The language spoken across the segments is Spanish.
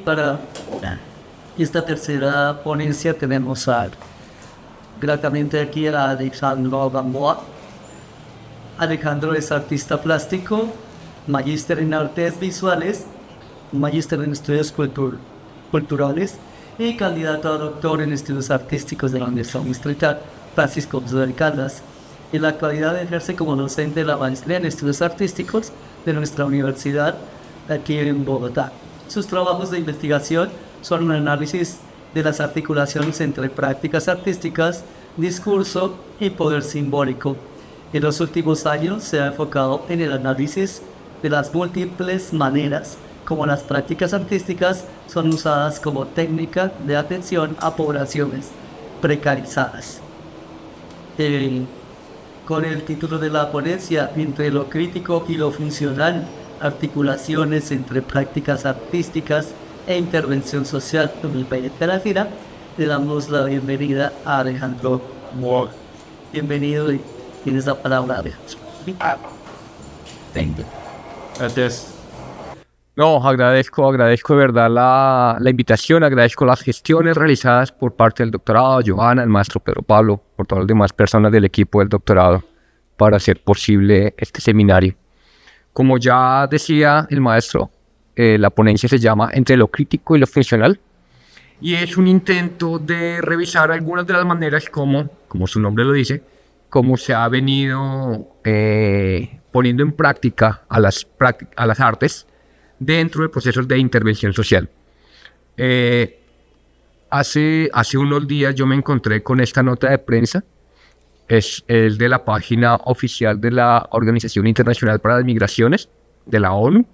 Para esta tercera ponencia tenemos gratamente aquí a Alejandro Gamboa. Alejandro es artista plástico, magíster en artes visuales, magíster en estudios culturales y candidato a doctor en estudios artísticos de la Universidad Distrital Francisco José de Caldas. En la actualidad ejerce como docente de la maestría en estudios artísticos de nuestra universidad aquí en Bogotá. Sus trabajos de investigación son un análisis de las articulaciones entre prácticas artísticas, discurso y poder simbólico. En los últimos años se ha enfocado en el análisis de las múltiples maneras como las prácticas artísticas son usadas como técnica de atención a poblaciones precarizadas. Con el título de la ponencia, Entre lo crítico y lo funcional, articulaciones entre prácticas artísticas e intervención social en el país de la FIRA, le damos la bienvenida a Alejandro. Bienvenido y tienes la palabra, Alejandro. Gracias. No, agradezco de verdad la invitación, agradezco las gestiones realizadas por parte del doctorado, Johanna, el maestro Pedro Pablo, por todas las demás personas del equipo del doctorado para hacer posible este seminario. Como ya decía el maestro, la ponencia se llama Entre lo crítico y lo funcional y es un intento de revisar algunas de las maneras como su nombre lo dice, cómo se ha venido poniendo en práctica a las artes dentro de procesos de intervención social. Hace unos días yo me encontré con esta nota de prensa, es el de la página oficial de la Organización Internacional para las Migraciones, de la ONU,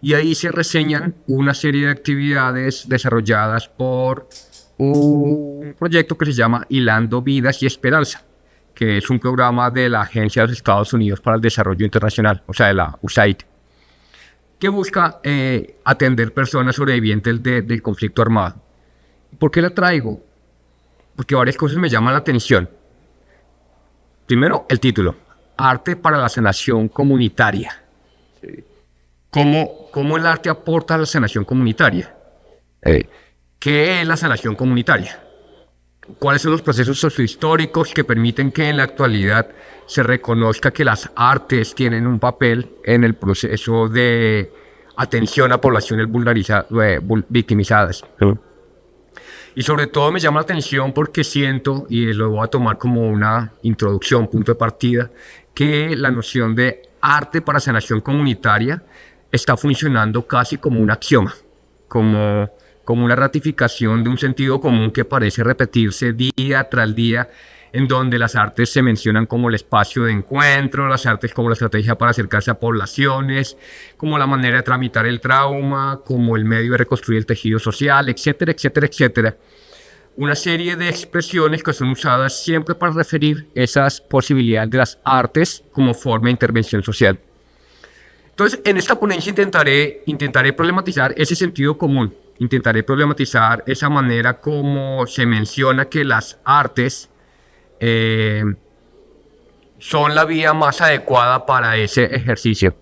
y ahí se reseñan una serie de actividades desarrolladas por un proyecto que se llama Hilando Vidas y Esperanza, que es un programa de la Agencia de los Estados Unidos para el Desarrollo Internacional, o sea, de la USAID, que busca atender personas sobrevivientes del conflicto armado. ¿Por qué la traigo? Porque varias cosas me llaman la atención. Primero, el título, Arte para la Sanación Comunitaria. Sí. ¿Cómo el arte aporta a la sanación comunitaria? ¿Qué es la sanación comunitaria? ¿Cuáles son los procesos sociohistóricos que permiten que en la actualidad se reconozca que las artes tienen un papel en el proceso de atención a poblaciones victimizadas? Y sobre todo me llama la atención porque siento, y lo voy a tomar como una introducción, punto de partida, que la noción de arte para sanación comunitaria está funcionando casi como un axioma, como una ratificación de un sentido común que parece repetirse día tras día, en donde las artes se mencionan como el espacio de encuentro, las artes como la estrategia para acercarse a poblaciones, como la manera de tramitar el trauma, como el medio de reconstruir el tejido social, etcétera, etcétera, etcétera. Una serie de expresiones que son usadas siempre para referir esas posibilidades de las artes como forma de intervención social. Entonces, en esta ponencia intentaré problematizar ese sentido común, intentaré problematizar esa manera como se menciona que las artes son la vía más adecuada para ese ejercicio.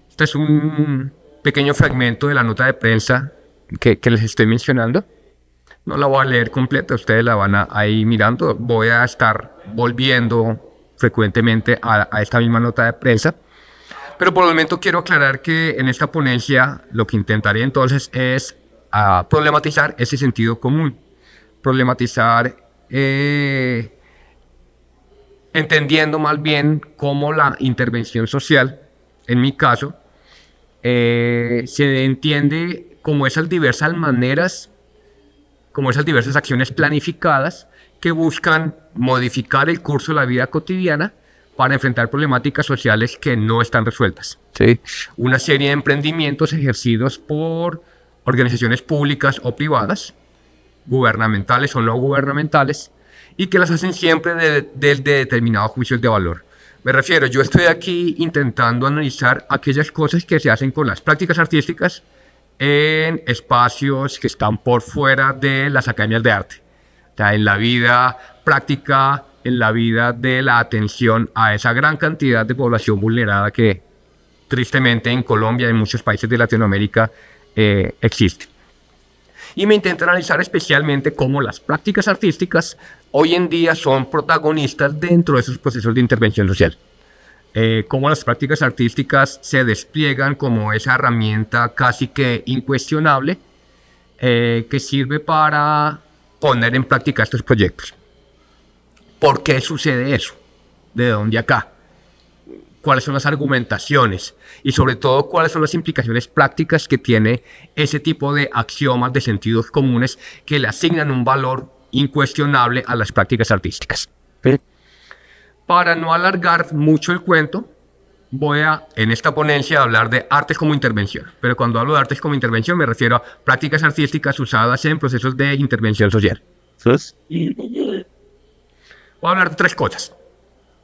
Este es un pequeño fragmento de la nota de prensa que les estoy mencionando. No la voy a leer completa, ustedes la van a ir mirando. Voy a estar volviendo frecuentemente a esta misma nota de prensa. Pero por el momento quiero aclarar que en esta ponencia lo que intentaré entonces es problematizar ese sentido común. Problematizar entendiendo más bien cómo la intervención social, en mi caso, se entiende como esas diversas maneras, como esas diversas acciones planificadas que buscan modificar el curso de la vida cotidiana para enfrentar problemáticas sociales que no están resueltas. ¿Sí? Una serie de emprendimientos ejercidos por organizaciones públicas o privadas, gubernamentales o no gubernamentales, y que las hacen siempre desde determinados juicios de valor. Me refiero, yo estoy aquí intentando analizar aquellas cosas que se hacen con las prácticas artísticas en espacios que están por fuera de las academias de arte. O sea, en la vida práctica, en la vida de la atención a esa gran cantidad de población vulnerada que tristemente en Colombia y en muchos países de Latinoamérica existe. Y me intento analizar especialmente cómo las prácticas artísticas hoy en día son protagonistas dentro de esos procesos de intervención social. Cómo las prácticas artísticas se despliegan como esa herramienta casi que incuestionable que sirve para poner en práctica estos proyectos. ¿Por qué sucede eso? ¿De dónde acá? ¿Cuáles son las argumentaciones? Y sobre todo, ¿cuáles son las implicaciones prácticas que tiene ese tipo de axiomas de sentidos comunes que le asignan un valor incuestionable a las prácticas artísticas? ¿Sí? Para no alargar mucho el cuento, voy en esta ponencia a hablar de artes como intervención. Pero cuando hablo de artes como intervención me refiero a prácticas artísticas usadas en procesos de intervención social. Voy a hablar de tres cosas.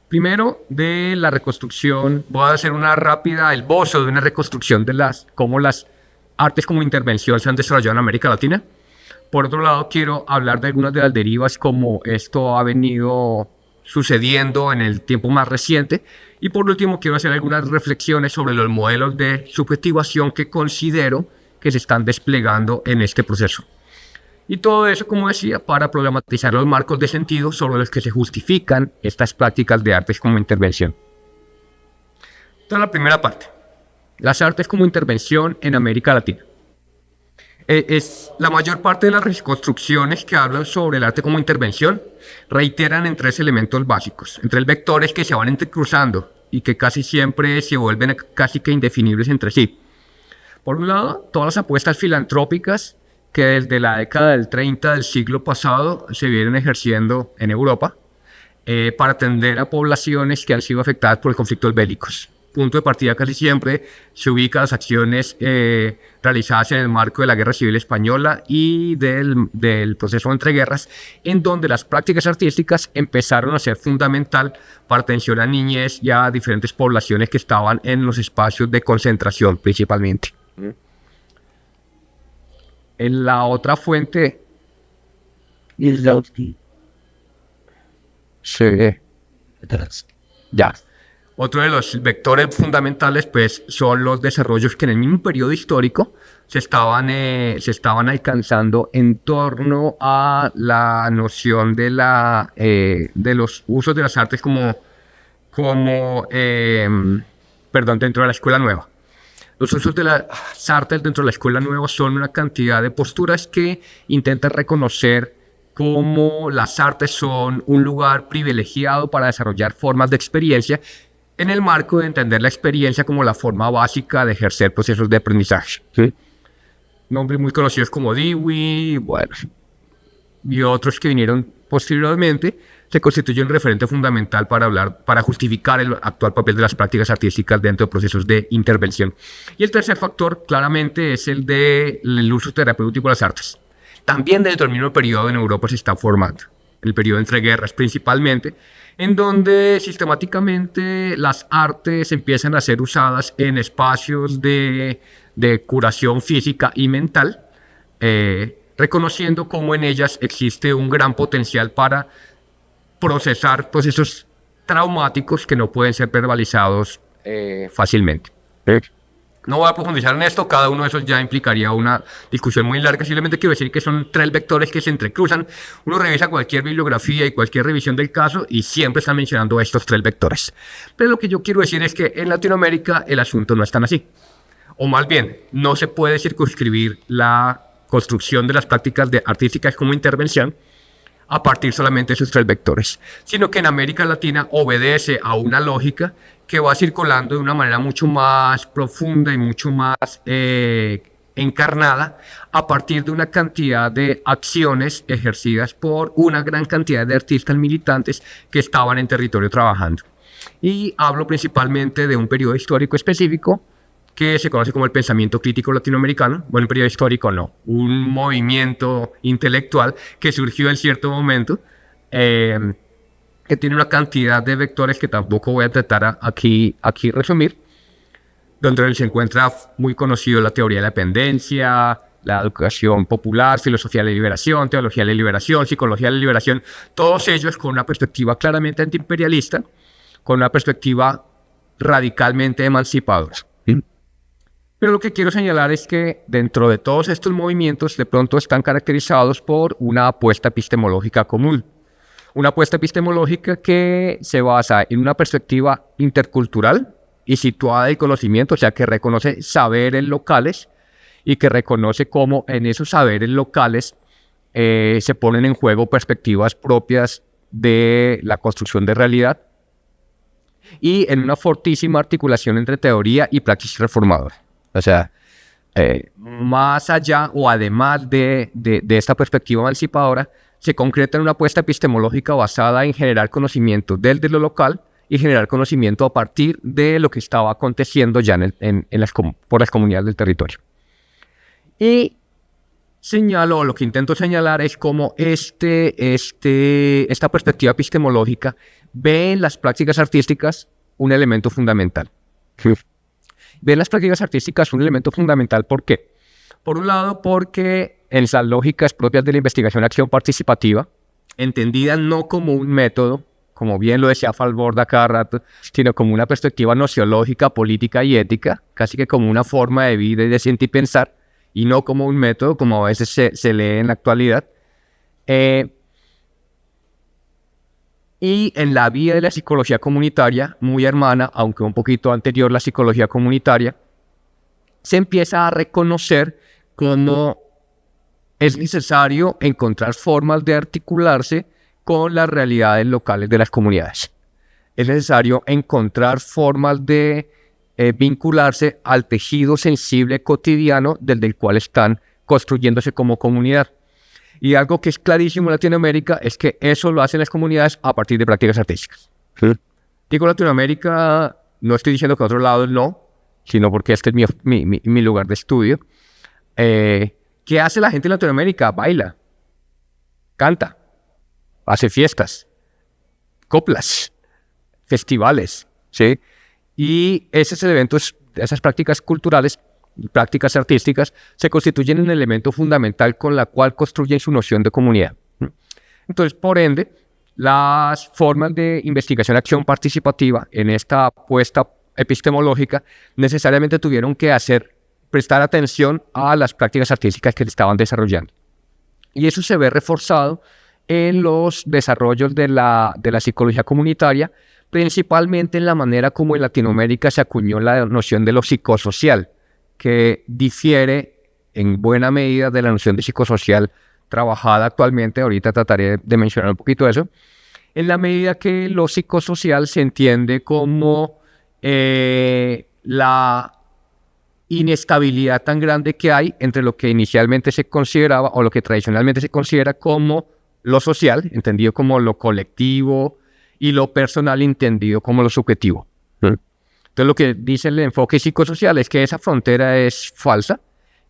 Primero, de la reconstrucción. Voy a hacer una rápida esbozo de una reconstrucción de cómo las artes como intervención se han desarrollado en América Latina. Por otro lado, quiero hablar de algunas de las derivas, como esto ha venido sucediendo en el tiempo más reciente. Y por último, quiero hacer algunas reflexiones sobre los modelos de subjetivación que considero que se están desplegando en este proceso. Y todo eso, como decía, para problematizar los marcos de sentido sobre los que se justifican estas prácticas de artes como intervención. Esta es la primera parte. Las artes como intervención en América Latina. La mayor parte de las reconstrucciones que hablan sobre el arte como intervención reiteran en tres elementos básicos, en tres vectores que se van entrecruzando y que casi siempre se vuelven casi que indefinibles entre sí. Por un lado, todas las apuestas filantrópicas que desde la década del 30 del siglo pasado se vienen ejerciendo en Europa para atender a poblaciones que han sido afectadas por conflictos bélicos. Punto de partida casi siempre se ubica las acciones realizadas en el marco de la Guerra Civil Española y del proceso entre guerras, en donde las prácticas artísticas empezaron a ser fundamental para atención a niñez y a diferentes poblaciones que estaban en los espacios de concentración principalmente. En la otra fuente... Sí. Ya. Otro de los vectores fundamentales pues, son los desarrollos que en el mismo periodo histórico se estaban alcanzando en torno a la noción de los usos de las artes dentro de la escuela nueva. Los usos de las artes dentro de la escuela nueva son una cantidad de posturas que intentan reconocer cómo las artes son un lugar privilegiado para desarrollar formas de experiencia en el marco de entender la experiencia como la forma básica de ejercer procesos de aprendizaje. ¿Sí? Nombres muy conocidos como Dewey, bueno, y otros que vinieron posteriormente, se constituye un referente fundamental para justificar el actual papel de las prácticas artísticas dentro de procesos de intervención. Y el tercer factor, claramente, es el del uso terapéutico de las artes. También dentro del mismo periodo en Europa se está formando, el periodo entre guerras principalmente, en donde sistemáticamente las artes empiezan a ser usadas en espacios de curación física y mental, reconociendo cómo en ellas existe un gran potencial para procesar procesos traumáticos que no pueden ser verbalizados fácilmente. No voy a profundizar en esto, cada uno de esos ya implicaría una discusión muy larga. Simplemente quiero decir que son tres vectores que se entrecruzan. Uno revisa cualquier bibliografía y cualquier revisión del caso y siempre están mencionando estos tres vectores. Pero lo que yo quiero decir es que en Latinoamérica el asunto no es tan así. O más bien, no se puede circunscribir la construcción de las prácticas artísticas como intervención a partir solamente de esos tres vectores, sino que en América Latina obedece a una lógica que va circulando de una manera mucho más profunda y mucho más encarnada a partir de una cantidad de acciones ejercidas por una gran cantidad de artistas militantes que estaban en territorio trabajando. Y hablo principalmente de un periodo histórico específico que se conoce como el pensamiento crítico latinoamericano. Bueno, un periodo histórico no, un movimiento intelectual que surgió en cierto momento, que tiene una cantidad de vectores que tampoco voy a tratar aquí resumir, donde se encuentra muy conocido la teoría de la dependencia, la educación popular, filosofía de la liberación, teología de la liberación, psicología de la liberación, todos ellos con una perspectiva claramente antiimperialista, con una perspectiva radicalmente emancipadora. Pero lo que quiero señalar es que dentro de todos estos movimientos de pronto están caracterizados por una apuesta epistemológica común. Una apuesta epistemológica que se basa en una perspectiva intercultural y situada el conocimiento, o sea, que reconoce saberes locales y que reconoce cómo en esos saberes locales se ponen en juego perspectivas propias de la construcción de realidad y en una fortísima articulación entre teoría y praxis reformadora. O sea, más allá o además de esta perspectiva emancipadora, se concreta en una apuesta epistemológica basada en generar conocimiento desde lo local y generar conocimiento a partir de lo que estaba aconteciendo ya por las comunidades del territorio. Y lo que intento señalar es cómo esta perspectiva epistemológica ve en las prácticas artísticas un elemento fundamental. Ve en las prácticas artísticas un elemento fundamental, ¿por qué? Por un lado, porque en las lógicas propias de la investigación-acción participativa, entendida no como un método, como bien lo decía Falborda cada rato, sino como una perspectiva nociológica, política y ética, casi que como una forma de vida y de sentir y pensar, y no como un método, como a veces se lee en la actualidad. Y en la vía de la psicología comunitaria, muy hermana, aunque un poquito anterior la psicología comunitaria, se empieza a reconocer cómo es necesario encontrar formas de articularse con las realidades locales de las comunidades. Es necesario encontrar formas de vincularse al tejido sensible cotidiano desde el cual están construyéndose como comunidad. Y algo que es clarísimo en Latinoamérica es que eso lo hacen las comunidades a partir de prácticas artísticas. ¿Sí? Digo Latinoamérica, no estoy diciendo que en otros lados no, sino porque este es mi lugar de estudio. ¿Qué hace la gente en Latinoamérica? Baila, canta, hace fiestas, coplas, festivales, ¿sí? Y esos eventos, esas prácticas culturales, prácticas artísticas, se constituyen en un elemento fundamental con la cual construyen su noción de comunidad. Entonces, por ende, las formas de investigación-acción participativa en esta apuesta epistemológica necesariamente tuvieron que prestar atención a las prácticas artísticas que se estaban desarrollando. Y eso se ve reforzado en los desarrollos de la psicología comunitaria, principalmente en la manera como en Latinoamérica se acuñó la noción de lo psicosocial, que difiere en buena medida de la noción de psicosocial trabajada actualmente. Ahorita trataré de mencionar un poquito eso, en la medida que lo psicosocial se entiende como la inestabilidad tan grande que hay entre lo que inicialmente se consideraba o lo que tradicionalmente se considera como lo social, entendido como lo colectivo, y lo personal, entendido como lo subjetivo. Entonces, lo que dice el enfoque psicosocial es que esa frontera es falsa,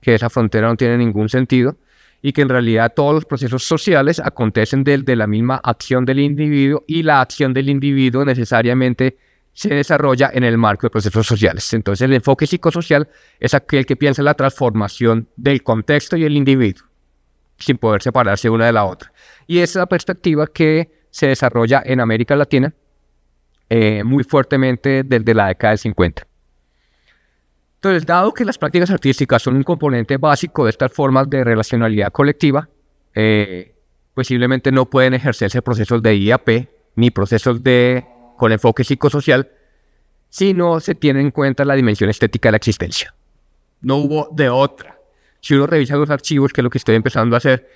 que esa frontera no tiene ningún sentido y que en realidad todos los procesos sociales acontecen de la misma acción del individuo y la acción del individuo necesariamente se desarrolla en el marco de procesos sociales. Entonces, el enfoque psicosocial es aquel que piensa en la transformación del contexto y el individuo, sin poder separarse una de la otra. Y esa es la perspectiva que se desarrolla en América Latina muy fuertemente desde la década del 50. Entonces, dado que las prácticas artísticas son un componente básico de estas formas de relacionalidad colectiva, posiblemente no pueden ejercerse procesos de IAP ni procesos con enfoque psicosocial si no se tiene en cuenta la dimensión estética de la existencia. No hubo de otra. Si uno revisa los archivos, que es lo que estoy empezando a hacer,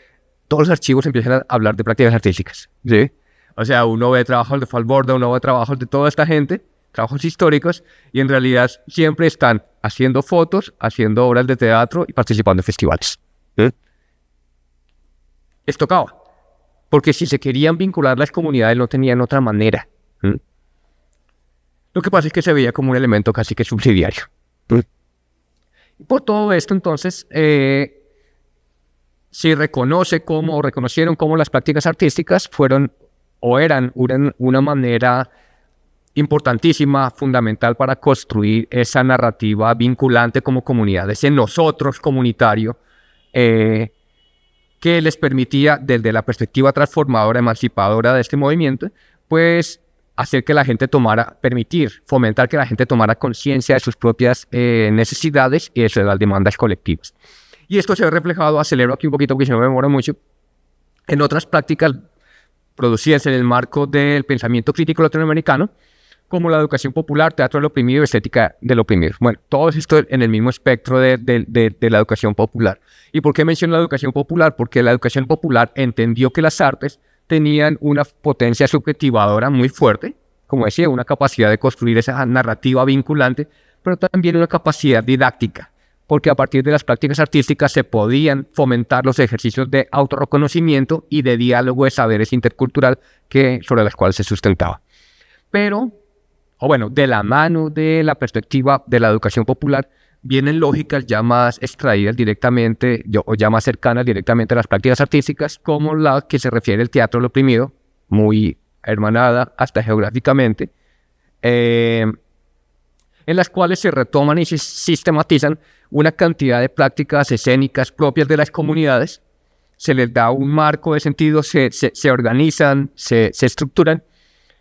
todos los archivos empiezan a hablar de prácticas artísticas, ¿sí? O sea, uno ve trabajos de Falborda, uno ve trabajos de toda esta gente, trabajos históricos, y en realidad siempre están haciendo fotos, haciendo obras de teatro y participando en festivales. Les tocaba, porque si se querían vincular las comunidades no tenían otra manera. Lo que pasa es que se veía como un elemento casi que subsidiario. Y por todo esto, entonces, se reconocieron cómo las prácticas artísticas eran una manera importantísima, fundamental para construir esa narrativa vinculante como comunidad, ese nosotros comunitario, que les permitía, desde la perspectiva transformadora, emancipadora de este movimiento, pues hacer que la gente permitir, fomentar que la gente tomara conciencia de sus propias necesidades y de las demandas colectivas. Y esto se ve reflejado, acelero aquí un poquito porque si no me demora mucho, en otras prácticas producidas en el marco del pensamiento crítico latinoamericano, como la educación popular, teatro del oprimido y estética del oprimido. Bueno, todo esto en el mismo espectro de la educación popular. ¿Y por qué menciono la educación popular? Porque la educación popular entendió que las artes tenían una potencia subjetivadora muy fuerte, como decía, una capacidad de construir esa narrativa vinculante, pero también una capacidad didáctica, porque a partir de las prácticas artísticas se podían fomentar los ejercicios de autorreconocimiento y de diálogo de saberes intercultural sobre las cuales se sustentaba. Pero, de la mano de la perspectiva de la educación popular, vienen lógicas ya más extraídas directamente, o ya más cercanas directamente a las prácticas artísticas, como la que se refiere al teatro del oprimido, muy hermanada hasta geográficamente, en las cuales se retoman y se sistematizan una cantidad de prácticas escénicas propias de las comunidades, se les da un marco de sentido, se organizan, se estructuran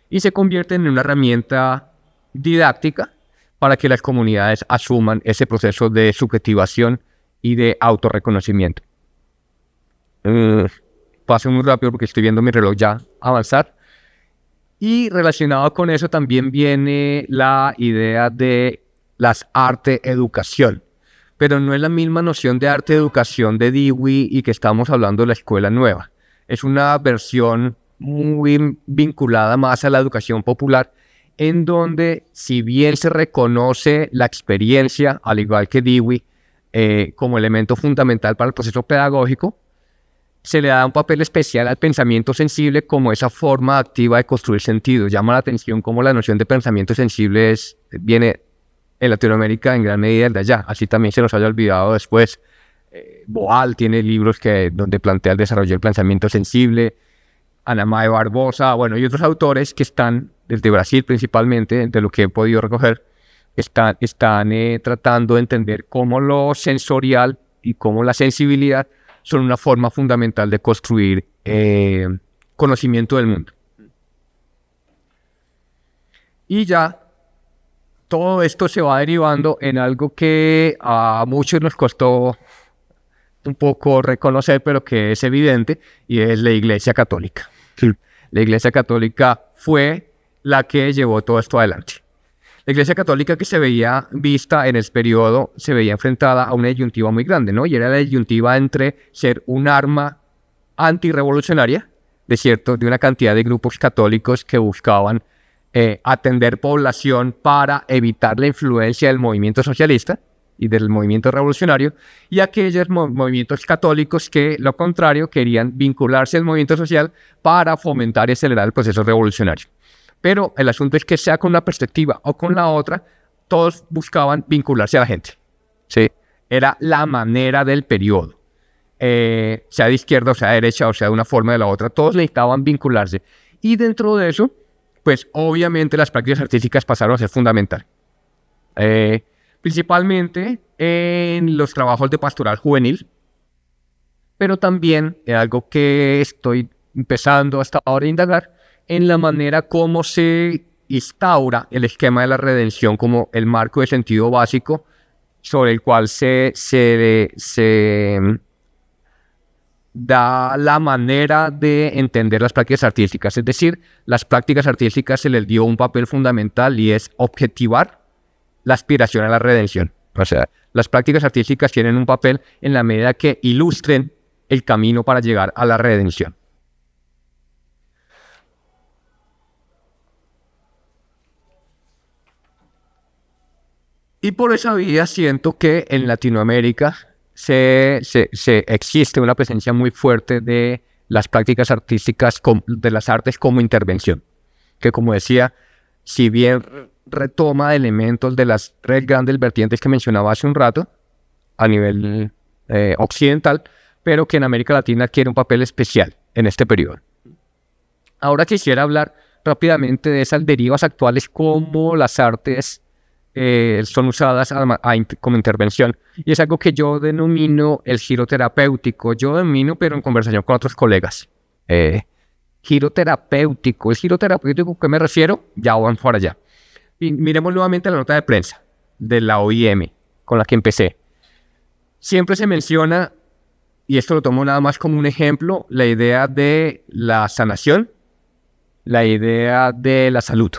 y se convierten en una herramienta didáctica para que las comunidades asuman ese proceso de subjetivación y de autorreconocimiento. Paso muy rápido porque estoy viendo mi reloj ya avanzar. Y relacionado con eso también viene la idea de las arte-educación. Pero no es la misma noción de arte-educación de Dewey y que estamos hablando de la escuela nueva. Es una versión muy vinculada más a la educación popular, en donde, si bien se reconoce la experiencia, al igual que Dewey, como elemento fundamental para el proceso pedagógico, se le da un papel especial al pensamiento sensible como esa forma activa de construir sentido. Llama la atención cómo la noción de pensamiento sensible viene en Latinoamérica en gran medida de allá. Así también se nos haya olvidado después. Boal tiene libros donde plantea el desarrollo del pensamiento sensible. Ana Mae Barbosa, y otros autores que están, desde Brasil principalmente, de lo que he podido recoger, están tratando de entender cómo lo sensorial y cómo la sensibilidad son una forma fundamental de construir conocimiento del mundo. Y ya todo esto se va derivando en algo que a muchos nos costó un poco reconocer, pero que es evidente, y es la Iglesia Católica. La Iglesia Católica fue la que llevó todo esto adelante. La Iglesia Católica, que se veía vista en ese periodo, se veía enfrentada a una disyuntiva muy grande, ¿no? Y era la disyuntiva entre ser un arma antirrevolucionaria, de una cantidad de grupos católicos que buscaban atender población para evitar la influencia del movimiento socialista y del movimiento revolucionario, y aquellos movimientos católicos que, lo contrario, querían vincularse al movimiento social para fomentar y acelerar el proceso revolucionario. Pero el asunto es que, sea con una perspectiva o con la otra, todos buscaban vincularse a la gente. ¿Sí? Era la manera del periodo. Sea de izquierda, o sea de derecha, o sea de una forma o de la otra, todos necesitaban vincularse. Y dentro de eso, pues obviamente las prácticas artísticas pasaron a ser fundamental. Principalmente en los trabajos de pastoral juvenil, pero también en algo que estoy empezando hasta ahora a indagar, en la manera como se instaura el esquema de la redención como el marco de sentido básico sobre el cual se da la manera de entender las prácticas artísticas. Es decir, las prácticas artísticas se les dio un papel fundamental y es objetivar la aspiración a la redención. O sea, las prácticas artísticas tienen un papel en la medida que ilustren el camino para llegar a la redención. Y por esa vía siento que en Latinoamérica existe una presencia muy fuerte de las prácticas artísticas, de las artes como intervención, que, como decía, si bien retoma elementos de las tres grandes vertientes que mencionaba hace un rato a nivel occidental, pero que en América Latina adquiere un papel especial en este periodo. Ahora quisiera hablar rápidamente de esas derivas actuales, como las artes son usadas como intervención, y es algo que yo denomino el giro terapéutico. Yo denomino, pero en conversación con otros colegas, que giro terapéutico. ¿El giro terapéutico a qué me refiero? Ya vamos por allá. Y miremos nuevamente la nota de prensa de la OIM con la que empecé. Siempre se menciona, y esto lo tomo nada más como un ejemplo, la idea de la sanación, la idea de la salud.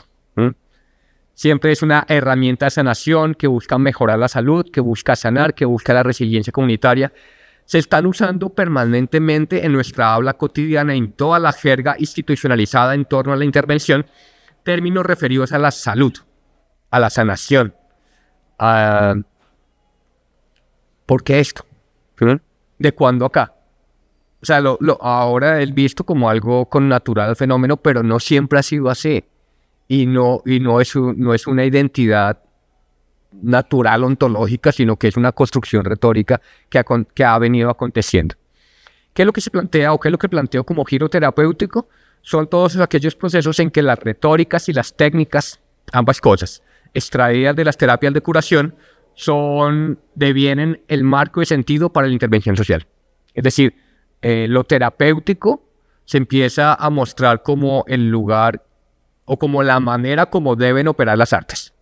Siempre es una herramienta de sanación que busca mejorar la salud, que busca sanar, que busca la resiliencia comunitaria. Se están usando permanentemente en nuestra habla cotidiana, en toda la jerga institucionalizada en torno a la intervención, términos referidos a la salud, a la sanación. ¿Por qué esto? ¿De cuándo acá? O sea, ahora es visto como algo connatural al fenómeno, pero no siempre ha sido así. Y no es una identidad natural, ontológica, sino que es una construcción retórica que ha venido aconteciendo. ¿Qué es lo que se plantea o qué es lo que planteo como giro terapéutico? Son todos aquellos procesos en que las retóricas y las técnicas, ambas cosas, extraídas de las terapias de curación, devienen el marco de sentido para la intervención social. Es decir, lo terapéutico se empieza a mostrar como el lugar o como la manera como deben operar las artes.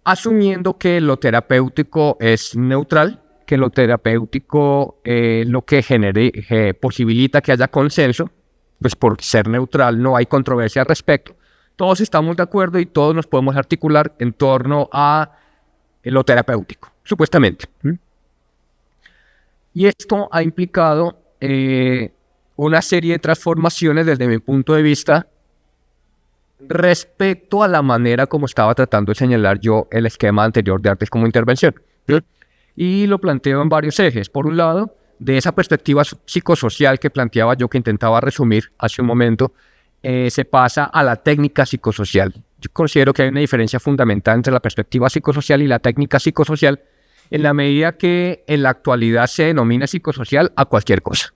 Asumiendo que lo terapéutico es neutral, que lo terapéutico lo que posibilita que haya consenso, pues por ser neutral no hay controversia al respecto. Todos estamos de acuerdo y todos nos podemos articular en torno a lo terapéutico, supuestamente. Y esto ha implicado una serie de transformaciones desde mi punto de vista respecto a la manera como estaba tratando de señalar yo el esquema anterior de artes como intervención. Y lo planteo en varios ejes. Por un lado, de esa perspectiva psicosocial que planteaba yo, que intentaba resumir hace un momento, se pasa a la técnica psicosocial. Yo considero que hay una diferencia fundamental entre la perspectiva psicosocial y la técnica psicosocial, en la medida que en la actualidad se denomina psicosocial a cualquier cosa.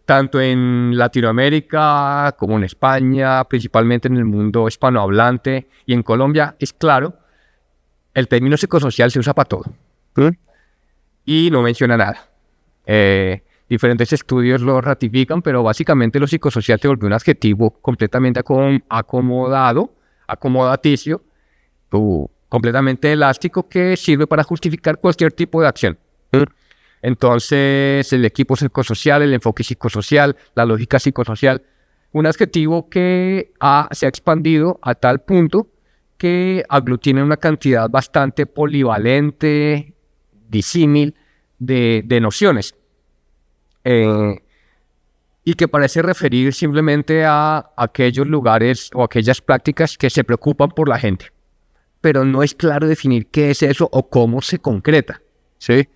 Tanto en Latinoamérica como en España, principalmente en el mundo hispanohablante y en Colombia, es claro, el término psicosocial se usa para todo. Y no menciona nada. Diferentes estudios lo ratifican, pero básicamente lo psicosocial se volvió un adjetivo completamente acomodaticio, completamente elástico, que sirve para justificar cualquier tipo de acción. Entonces, el equipo psicosocial, el enfoque psicosocial, la lógica psicosocial, un adjetivo que se ha expandido a tal punto que aglutina una cantidad bastante polivalente, disímil, de nociones. Y que parece referir simplemente a aquellos lugares o aquellas prácticas que se preocupan por la gente. Pero no es claro definir qué es eso o cómo se concreta, ¿sí?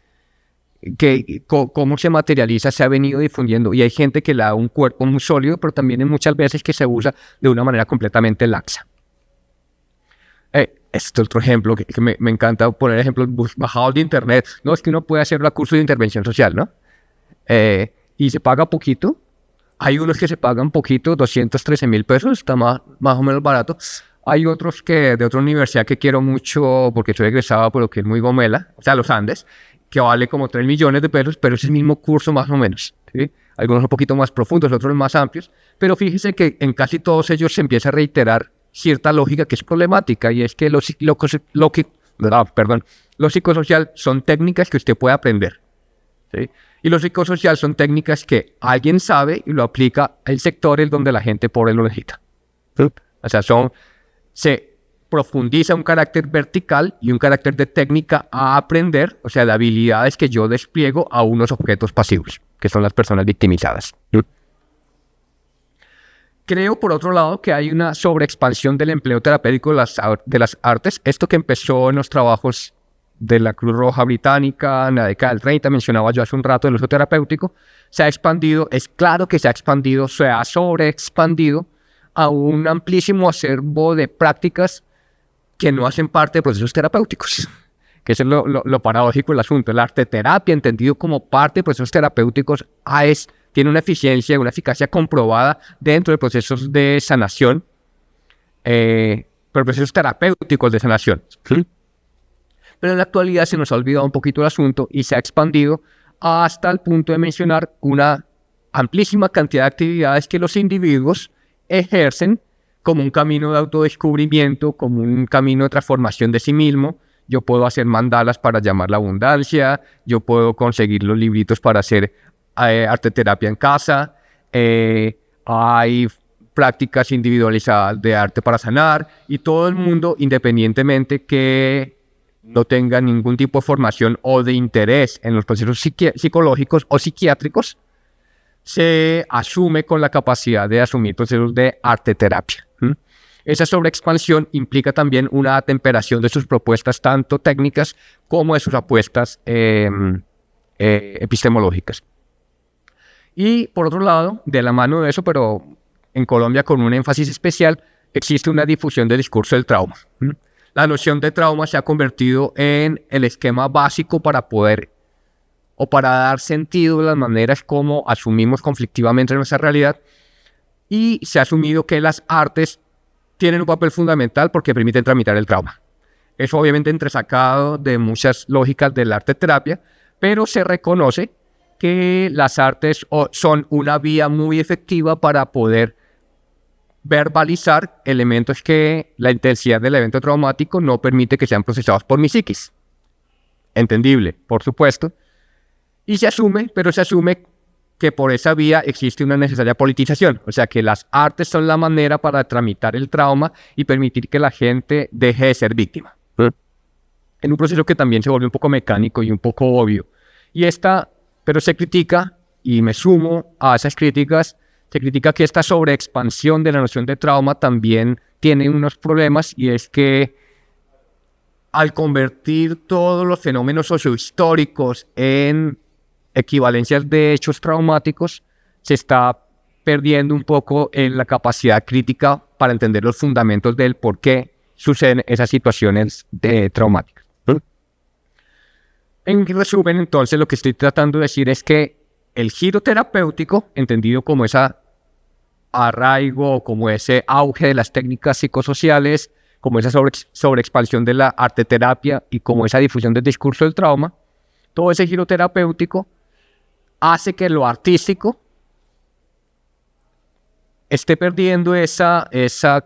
Cómo se materializa, se ha venido difundiendo. Y hay gente que le da un cuerpo muy sólido, pero también hay muchas veces que se usa de una manera completamente laxa. Este otro ejemplo que me encanta poner ejemplos bajados de internet. No, es que uno puede hacer un curso de intervención social, ¿no? Y se paga poquito. Hay unos que se pagan poquito, 213,000 pesos, está más o menos barato. Hay otros que de otra universidad que quiero mucho porque soy egresado, pero que es muy gomela, o sea, los Andes, que vale como 3 millones de pesos, pero es el mismo curso más o menos, ¿sí? Algunos un poquito más profundos, otros más amplios, pero fíjese que en casi todos ellos se empieza a reiterar cierta lógica que es problemática, y es que lo psicosocial son técnicas que usted puede aprender, ¿sí? Y lo psicosocial son técnicas que alguien sabe y lo aplica en sectores donde la gente pobre lo necesita, ¿sí? O sea, se profundiza un carácter vertical y un carácter de técnica a aprender, o sea, de habilidades que yo despliego a unos objetos pasivos, que son las personas victimizadas. Creo, por otro lado, que hay una sobreexpansión del empleo terapéutico de las artes. Esto que empezó en los trabajos de la Cruz Roja Británica en la década del 30, mencionaba yo hace un rato, del uso terapéutico, se ha expandido, es claro que se ha expandido, se ha sobreexpandido a un amplísimo acervo de prácticas que no hacen parte de procesos terapéuticos, que es lo paradójico del asunto. El arte terapia, entendido como parte de procesos terapéuticos, tiene una eficiencia, una eficacia comprobada dentro de procesos de sanación, pero procesos terapéuticos de sanación. ¿Sí? Pero en la actualidad se nos ha olvidado un poquito el asunto y se ha expandido hasta el punto de mencionar una amplísima cantidad de actividades que los individuos ejercen como un camino de autodescubrimiento, como un camino de transformación de sí mismo. Yo puedo hacer mandalas para llamar la abundancia, yo puedo conseguir los libritos para hacer arte terapia en casa, hay prácticas individualizadas de arte para sanar, y todo el mundo, independientemente que no tenga ningún tipo de formación o de interés en los procesos psicológicos o psiquiátricos, se asume con la capacidad de asumir procesos de arte terapia. Esa sobreexpansión implica también una atemperación de sus propuestas, tanto técnicas como de sus apuestas epistemológicas. Y por otro lado, de la mano de eso, pero en Colombia con un énfasis especial, existe una difusión del discurso del trauma. La noción de trauma se ha convertido en el esquema básico para poder o para dar sentido a las maneras como asumimos conflictivamente nuestra realidad, y se ha asumido que las artes tienen un papel fundamental porque permiten tramitar el trauma. Eso obviamente entresacado de muchas lógicas del arte terapia, pero se reconoce que las artes son una vía muy efectiva para poder verbalizar elementos que la intensidad del evento traumático no permite que sean procesados por mi psiquis. Entendible, por supuesto. Y se asume que por esa vía existe una necesaria politización, o sea que las artes son la manera para tramitar el trauma y permitir que la gente deje de ser víctima. En un proceso que también se vuelve un poco mecánico y un poco obvio. Pero se critica, y me sumo a esas críticas, se critica que esta sobreexpansión de la noción de trauma también tiene unos problemas, y es que al convertir todos los fenómenos sociohistóricos en equivalencias de hechos traumáticos, se está perdiendo un poco en la capacidad crítica para entender los fundamentos del por qué suceden esas situaciones traumáticas. En resumen, entonces, lo que estoy tratando de decir es que el giro terapéutico, entendido como ese arraigo, como ese auge de las técnicas psicosociales, como esa sobreexpansión de la arteterapia y como esa difusión del discurso del trauma, todo ese giro terapéutico hace que lo artístico esté perdiendo esa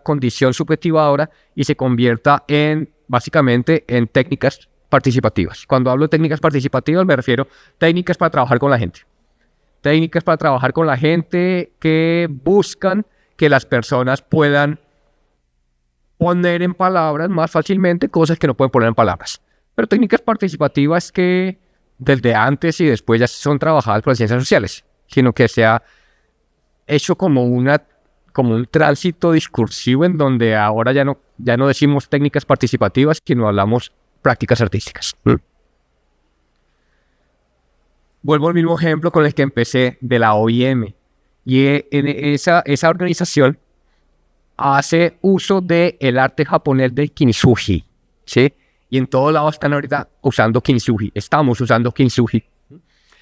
condición subjetivadora y se convierta básicamente en técnicas participativas. Cuando hablo de técnicas participativas me refiero a técnicas para trabajar con la gente. Técnicas para trabajar con la gente que buscan que las personas puedan poner en palabras más fácilmente cosas que no pueden poner en palabras. Pero técnicas participativas que desde antes y después ya son trabajadas por las ciencias sociales, sino que se ha hecho como un tránsito discursivo en donde ahora ya no decimos técnicas participativas, sino hablamos prácticas artísticas. Vuelvo al mismo ejemplo con el que empecé de la OIM, y esa organización hace uso del arte japonés del kintsugi, ¿sí? Y en todos lados están ahorita usando kintsugi. Estamos usando kintsugi.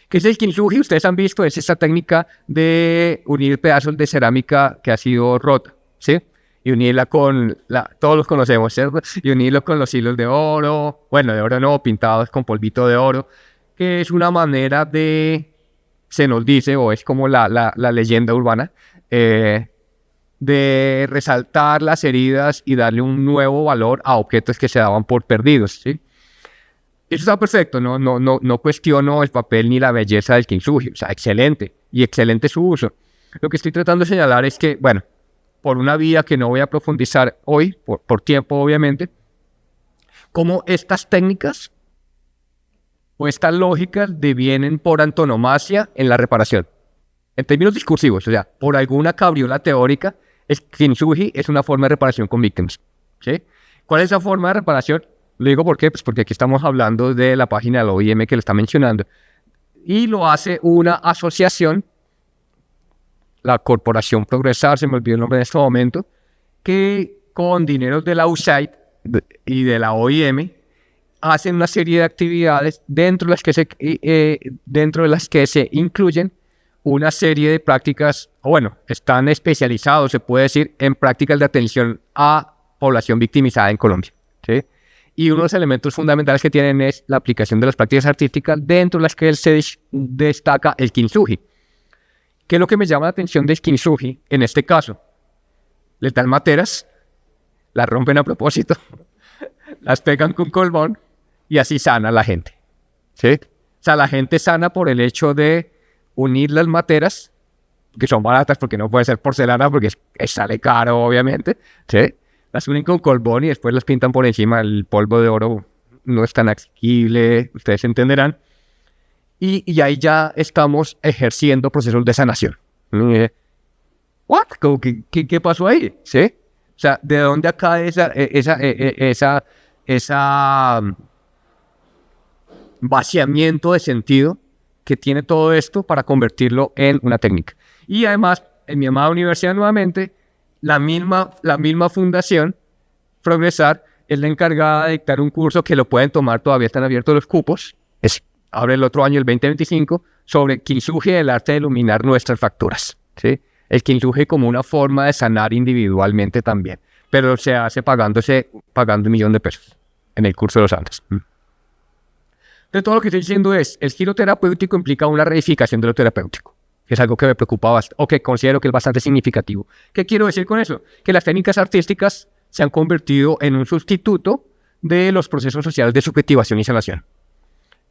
¿Qué es el kintsugi? Ustedes han visto, es esta técnica de unir pedazos de cerámica que ha sido rota, ¿sí? Y unirla todos los conocemos, ¿cierto? Y unirlo con los hilos de oro, bueno, de oro no, pintados con polvito de oro, que es una manera se nos dice, o es como la leyenda urbana, de resaltar las heridas y darle un nuevo valor a objetos que se daban por perdidos, ¿sí? Eso está perfecto, no cuestiono el papel ni la belleza del kintsugi, o sea, excelente, y excelente su uso. Lo que estoy tratando de señalar es que, bueno, por una vía que no voy a profundizar hoy, por tiempo obviamente, cómo estas técnicas o estas lógicas devienen por antonomasia en la reparación. En términos discursivos, o sea, por alguna cabriola teórica, kintsugi es una forma de reparación con víctimas, ¿sí? ¿Cuál es esa forma de reparación? Lo digo ¿por qué? Pues porque aquí estamos hablando de la página de la OIM que lo está mencionando. Y lo hace una asociación, la Corporación Progresar, se me olvidó el nombre en este momento, que con dineros de la USAID y de la OIM hacen una serie de actividades dentro de las que se incluyen una serie de prácticas, o bueno, están especializados, se puede decir, en prácticas de atención a población victimizada en Colombia, ¿sí? Y uno de los elementos fundamentales que tienen es la aplicación de las prácticas artísticas, dentro de las que se destaca el kintsugi. ¿Qué es lo que me llama la atención de Kintsugi en este caso? Les dan materas, las rompen a propósito, las pegan con colbón y así sana la gente, ¿sí? O sea, la gente sana por el hecho de unir las materas, que son baratas porque no puede ser porcelana porque sale caro, obviamente, ¿sí? Las unen con colbón y después las pintan por encima. El polvo de oro no es tan asequible, ustedes entenderán. Y ahí ya estamos ejerciendo procesos de sanación. ¿What? ¿Qué pasó ahí? ¿Sí? O sea, ¿de dónde acá esa vaciamiento de sentido que tiene todo esto para convertirlo en una técnica? Y además, en mi amada universidad nuevamente, la misma fundación, Progresar, es la encargada de dictar un curso que lo pueden tomar, todavía están abiertos los cupos, abre el otro año, el 2025, sobre Kintsugi, el arte de iluminar nuestras facturas, ¿sí? El Kintsugi como una forma de sanar individualmente también, pero se hace pagando $1.000.000 en el curso de los Andes. De todo lo que estoy diciendo es, el giro terapéutico implica una reificación de lo terapéutico, que es algo que me preocupa bastante, o que considero que es bastante significativo. ¿Qué quiero decir con eso? Que las técnicas artísticas se han convertido en un sustituto de los procesos sociales de subjetivación y sanación.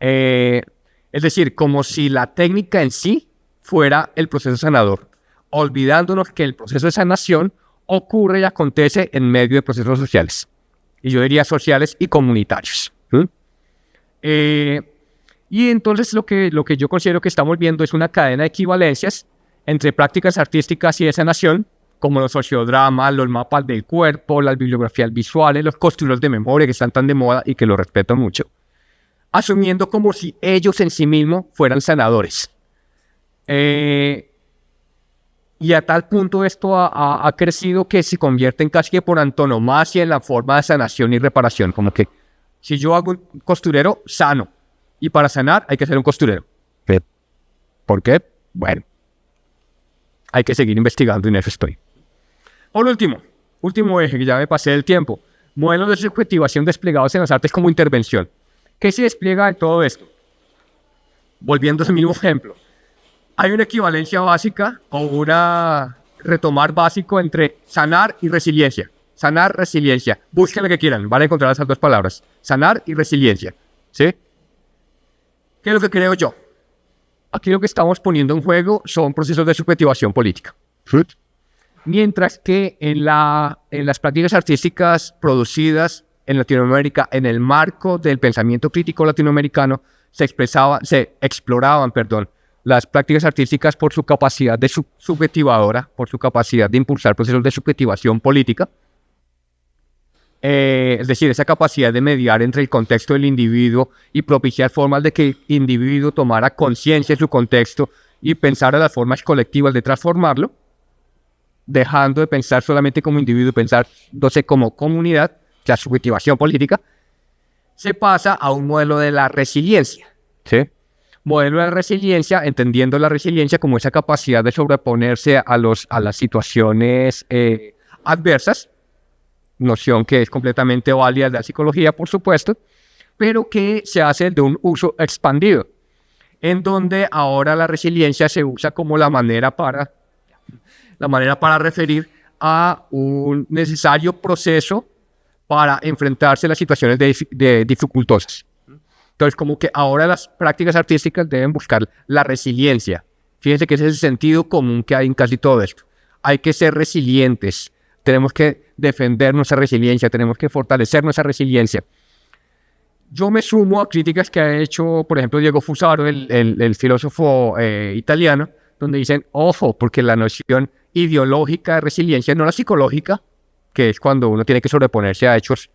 Es decir, como si la técnica en sí fuera el proceso sanador, olvidándonos que el proceso de sanación ocurre y acontece en medio de procesos sociales, y yo diría sociales y comunitarios. Y entonces lo que yo considero que estamos viendo es una cadena de equivalencias entre prácticas artísticas y de sanación, como los sociodramas, los mapas del cuerpo, las bibliografías visuales, los constructores de memoria que están tan de moda y que lo respeto mucho, asumiendo como si ellos en sí mismos fueran sanadores. Y a tal punto esto ha crecido que se convierte en casi que por antonomasia en la forma de sanación y reparación. Como que si yo hago un costurero, sano. Y para sanar hay que ser un costurero. ¿Por qué? Bueno, hay que seguir investigando y en eso estoy. Por último eje, que ya me pasé del tiempo. Modelos de subjetivación desplegados en las artes como intervención. ¿Qué se despliega en todo esto? Volviendo al mismo ejemplo. Hay una equivalencia básica o una retomar básico entre sanar y resiliencia. Sanar, resiliencia. Busquen lo que quieran, van a encontrar esas dos palabras. Sanar y resiliencia. ¿Sí? ¿Qué es lo que creo yo? Aquí lo que estamos poniendo en juego son procesos de subjetivación política. Mientras que en las prácticas artísticas producidas en Latinoamérica, en el marco del pensamiento crítico latinoamericano, se exploraban las prácticas artísticas por su capacidad de subjetivadora, por su capacidad de impulsar procesos de subjetivación política. Es decir, esa capacidad de mediar entre el contexto del individuo y propiciar formas de que el individuo tomara conciencia de su contexto y pensara las formas colectivas de transformarlo, dejando de pensar solamente como individuo, pensándose como comunidad, la subjetivación política, se pasa a un modelo de la resiliencia, ¿sí? Modelo de resiliencia, entendiendo la resiliencia como esa capacidad de sobreponerse a las situaciones adversas, noción que es completamente válida de la psicología, por supuesto, pero que se hace de un uso expandido, en donde ahora la resiliencia se usa como la manera para referir a un necesario proceso para enfrentarse a las situaciones dificultosas. Entonces, como que ahora las prácticas artísticas deben buscar la resiliencia. Fíjense que ese es el sentido común que hay en casi todo esto. Hay que ser resilientes. Tenemos que defender nuestra resiliencia. Tenemos que fortalecer nuestra resiliencia. Yo me sumo a críticas que ha hecho, por ejemplo, Diego Fusaro, el filósofo italiano, donde dicen, ojo, porque la noción ideológica de resiliencia, no la psicológica, que es cuando uno tiene que sobreponerse a hechos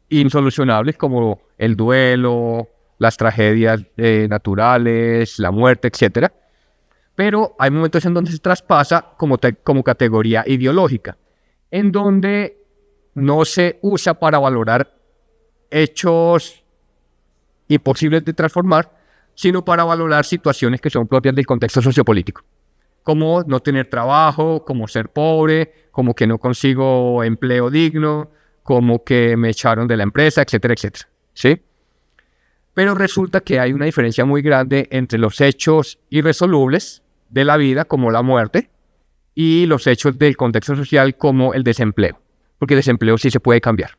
insolucionables como el duelo, las tragedias naturales, la muerte, etc. Pero hay momentos en donde se traspasa como categoría ideológica, en donde no se usa para valorar hechos imposibles de transformar, sino para valorar situaciones que son propias del contexto sociopolítico, como no tener trabajo, como ser pobre, como que no consigo empleo digno, como que me echaron de la empresa, etcétera, etcétera, ¿sí? Pero resulta que hay una diferencia muy grande entre los hechos irresolubles, de la vida, como la muerte, y los hechos del contexto social, como el desempleo. Porque el desempleo sí se puede cambiar,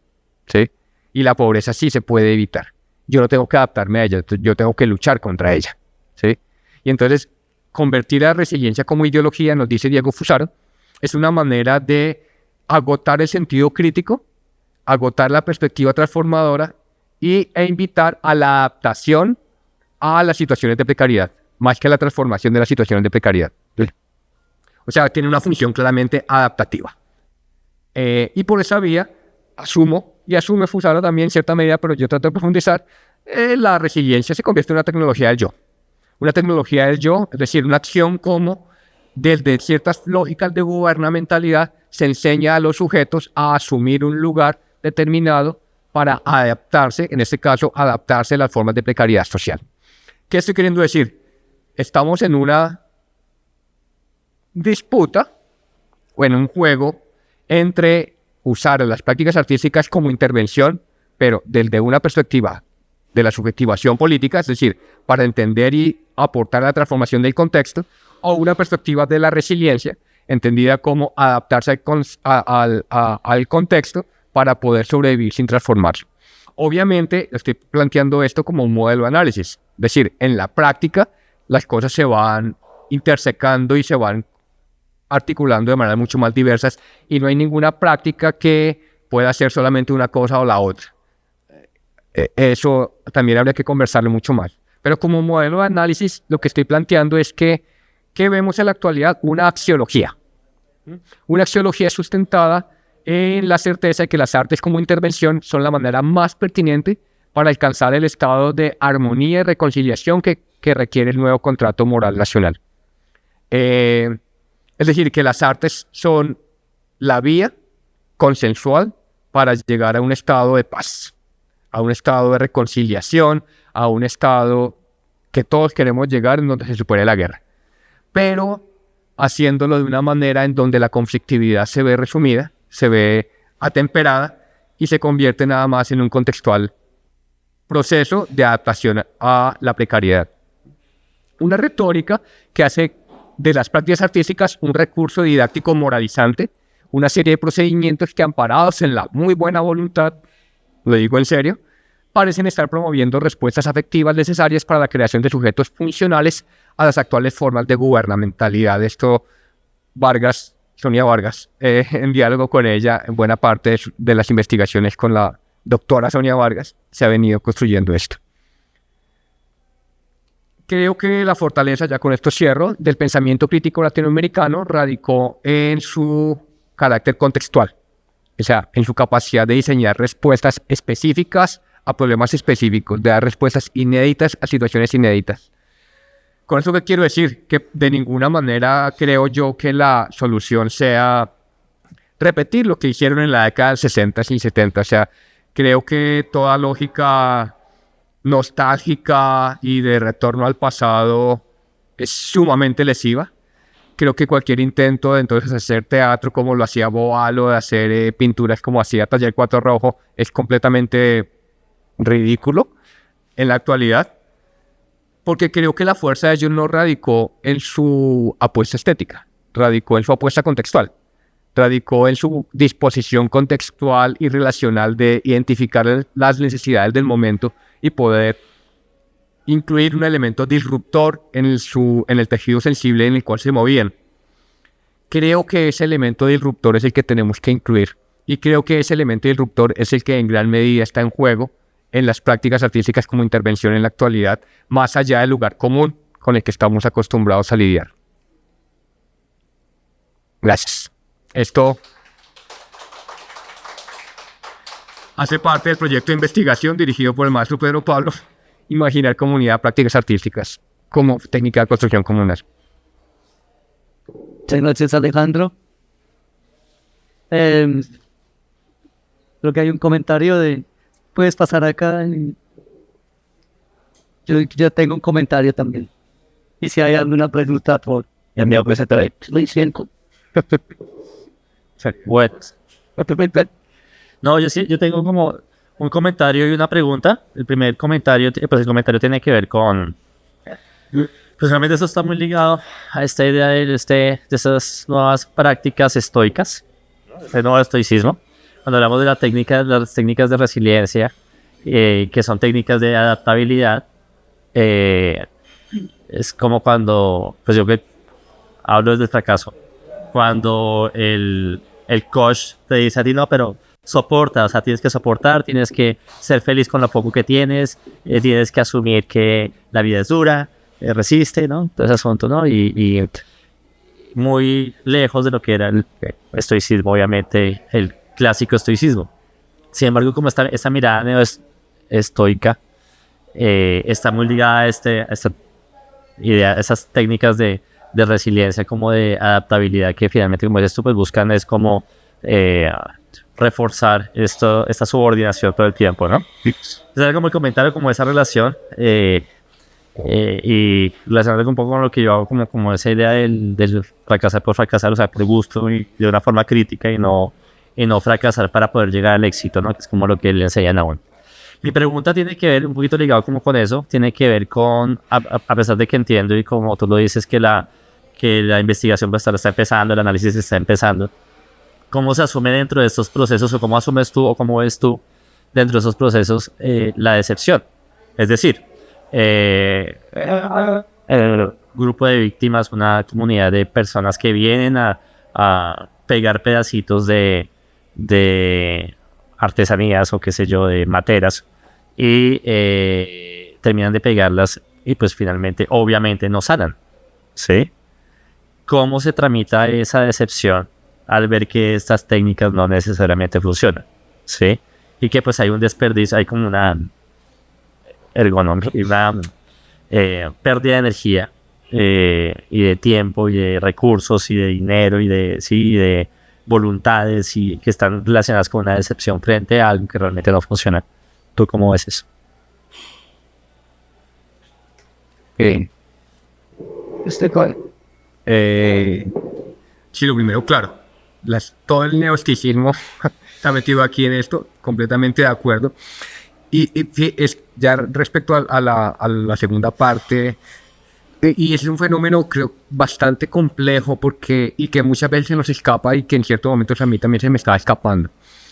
¿sí? Y la pobreza sí se puede evitar. Yo no tengo que adaptarme a ella, yo tengo que luchar contra ella, ¿sí? Y entonces, convertir la resiliencia como ideología, nos dice Diego Fusaro, es una manera de agotar el sentido crítico, agotar la perspectiva transformadora e invitar a la adaptación a las situaciones de precariedad, más que a la transformación de las situaciones de precariedad. O sea, tiene una función claramente adaptativa. Y por esa vía, asume Fusaro también en cierta medida, pero yo trato de profundizar, la resiliencia se convierte en una tecnología del yo. Una tecnología del yo, es decir, una acción como desde ciertas lógicas de gubernamentalidad se enseña a los sujetos a asumir un lugar determinado para adaptarse, en este caso, adaptarse a las formas de precariedad social. ¿Qué estoy queriendo decir? Estamos en una disputa o en un juego entre usar las prácticas artísticas como intervención, pero desde una perspectiva de la subjetivación política, es decir, para entender y aportar a la transformación del contexto, o una perspectiva de la resiliencia, entendida como adaptarse al contexto para poder sobrevivir sin transformarlo. Obviamente, estoy planteando esto como un modelo de análisis, es decir, en la práctica las cosas se van intersecando y se van articulando de maneras mucho más diversas y no hay ninguna práctica que pueda ser solamente una cosa o la otra. Eso también habría que conversarlo mucho más. Pero como modelo de análisis, lo que estoy planteando es que vemos en la actualidad una axiología. Una axiología sustentada en la certeza de que las artes como intervención son la manera más pertinente para alcanzar el estado de armonía y reconciliación que requiere el nuevo contrato moral nacional. Es decir, que las artes son la vía consensual para llegar a un estado de paz, a un estado de reconciliación, a un estado que todos queremos llegar en donde se supere la guerra. Pero haciéndolo de una manera en donde la conflictividad se ve resumida, se ve atemperada y se convierte nada más en un contextual proceso de adaptación a la precariedad. Una retórica que hace de las prácticas artísticas un recurso didáctico moralizante, una serie de procedimientos que, amparados en la muy buena voluntad, lo digo en serio, parecen estar promoviendo respuestas afectivas necesarias para la creación de sujetos funcionales a las actuales formas de gubernamentalidad. Esto Sonia Vargas, en diálogo con ella, en buena parte de las investigaciones con la doctora Sonia Vargas, se ha venido construyendo esto. Creo que la fortaleza, ya con esto cierro, del pensamiento crítico latinoamericano radicó en su carácter contextual, o sea, en su capacidad de diseñar respuestas específicas a problemas específicos, de dar respuestas inéditas a situaciones inéditas. Con eso, ¿qué quiero decir? Que de ninguna manera creo yo que la solución sea repetir lo que hicieron en la década del 60 y 70. O sea, creo que toda lógica nostálgica y de retorno al pasado es sumamente lesiva. Creo que cualquier intento de entonces hacer teatro como lo hacía Boal o de hacer pinturas como hacía Taller Cuatro Rojo es completamente ridículo en la actualidad, porque creo que la fuerza de ellos no radicó en su apuesta estética, radicó en su apuesta contextual, radicó en su disposición contextual y relacional de identificar las necesidades del momento y poder incluir un elemento disruptor en el tejido sensible en el cual se movían. Creo que ese elemento disruptor es el que tenemos que incluir y creo que ese elemento disruptor es el que en gran medida está en juego en las prácticas artísticas como intervención en la actualidad, más allá del lugar común con el que estamos acostumbrados a lidiar. Gracias. Esto hace parte del proyecto de investigación dirigido por el maestro Pedro Pablo, Imaginar Comunidad, Prácticas Artísticas como técnica de construcción comunal. Muchas gracias, Alejandro. Creo que hay un comentario de... Puedes pasar acá. Yo tengo un comentario también. Y si hay alguna pregunta, por enviar pues a través. Bueno. No, yo tengo como un comentario y una pregunta. El primer comentario, pues el comentario tiene que ver con Pues realmente eso está muy ligado a esta idea de esas nuevas prácticas estoicas, el nuevo estoicismo. Cuando hablamos de las técnicas de resiliencia, que son técnicas de adaptabilidad, es como cuando, pues yo que hablo desde el fracaso, cuando el coach te dice a ti, no, pero soporta, o sea, tienes que soportar, tienes que ser feliz con lo poco que tienes, tienes que asumir que la vida es dura, resiste, ¿no? Todo ese asunto, ¿no? Y muy lejos de lo que era el estoicismo, obviamente, el clásico estoicismo. Sin embargo, como esta mirada estoica está muy ligada a esta idea, esas técnicas de resiliencia, como de adaptabilidad, que finalmente, como dices tú, pues buscan es como reforzar esta subordinación todo el tiempo, ¿no? Es algo muy comentario como esa relación y relacionado un poco con lo que yo hago, como esa idea del fracasar por fracasar, o sea, por gusto y de una forma crítica y no fracasar para poder llegar al éxito, ¿no? Que es como lo que le enseñan a uno. Mi pregunta tiene que ver un poquito ligado como con eso, tiene que ver con, a pesar de que entiendo y como tú lo dices, que la investigación está empezando, el análisis está empezando, ¿cómo se asume dentro de estos procesos o cómo asumes tú o cómo ves tú dentro de esos procesos la decepción? Es decir, el grupo de víctimas, una comunidad de personas que vienen a pegar pedacitos de artesanías o qué sé yo, de materas y terminan de pegarlas y pues finalmente, obviamente, no sanan, ¿sí? ¿Cómo se tramita esa decepción al ver que estas técnicas no necesariamente funcionan? ¿Sí? Y que pues hay un desperdicio, hay como una ergonomía, una pérdida de energía y de tiempo y de recursos y de dinero y de voluntades y que están relacionadas con una decepción frente a algo que realmente no funciona. ¿Tú cómo ves eso? Sí, lo primero, claro, todo el neosticismo está metido aquí en esto, completamente de acuerdo. Y sí, ya respecto a la segunda parte, y es un fenómeno, creo, bastante complejo y que muchas veces se nos escapa y que en ciertos momentos a mí también se me estaba escapando.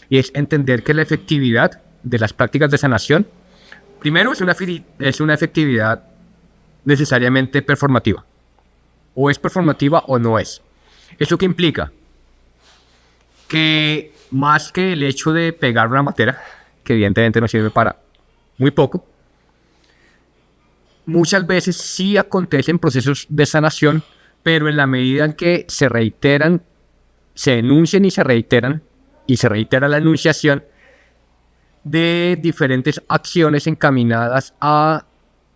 Y es entender que la efectividad de las prácticas de sanación, primero es una efectividad necesariamente performativa. O es performativa o no es. ¿Eso qué implica? Que más que el hecho de pegar una materia, que evidentemente no sirve para muy poco, muchas veces sí acontecen procesos de sanación, pero en la medida en que se reiteran, se enuncian y se reiteran, y se reitera la enunciación de diferentes acciones encaminadas a